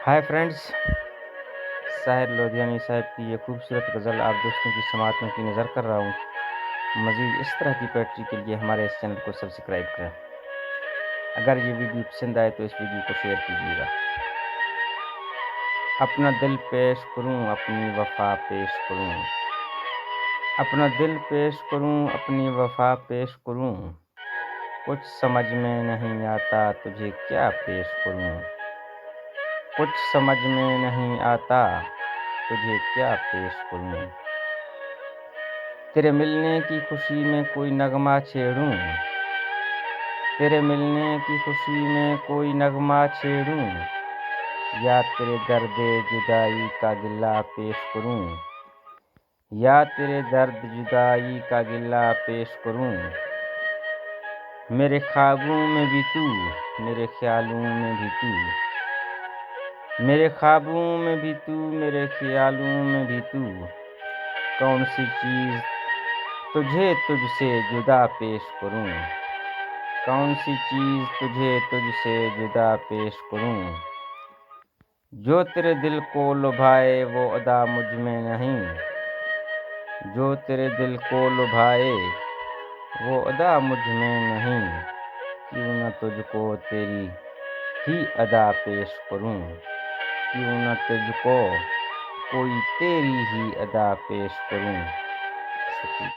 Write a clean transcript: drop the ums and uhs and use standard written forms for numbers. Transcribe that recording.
Hi friends. Sahir लोधियानी साहब की ये खूबसूरत गज़ल आप दोस्तों की समाअत में की नज़र कर रहा हूँ। मज़ीद इस तरह की पोएट्री के लिए हमारे इस चैनल को सब्सक्राइब करें। अगर ये वीडियो पसंद आए तो इस वीडियो को शेयर कीजिएगा। अपना दिल पेश करूँ, अपनी वफ़ा पेश करूँ, अपना दिल पेश करूँ, अपनी वफ़ा पेश करूँ, कुछ समझ में नहीं आता तुझे क्या पेश करूँ, कुछ समझ में नहीं आता तुझे क्या पेश करूं। तेरे मिलने की खुशी में कोई नगमा छेड़ूं, तेरे मिलने की खुशी में कोई नगमा छेड़ूं, या तेरे दर्द जुदाई का गिला पेश करूं, या तेरे दर्द जुदाई का गिला पेश करूं। मेरे ख्वाबों में भी तू, मेरे ख्यालों में भी तू, मेरे ख्वाबों में भी तू, मेरे ख्यालों में भी तू, कौन सी चीज़ तुझे तुझसे जुदा पेश करूं, कौन सी चीज़ तुझे तुझसे जुदा पेश करूं। जो तेरे दिल को लुभाए वो अदा मुझ में नहीं, जो तेरे दिल को लुभाए वो अदा मुझ में नहीं, क्यों न तुझको तेरी ही अदा पेश करूं, क्यों न तुझको कोई तेरी ही अदा पेश करूं।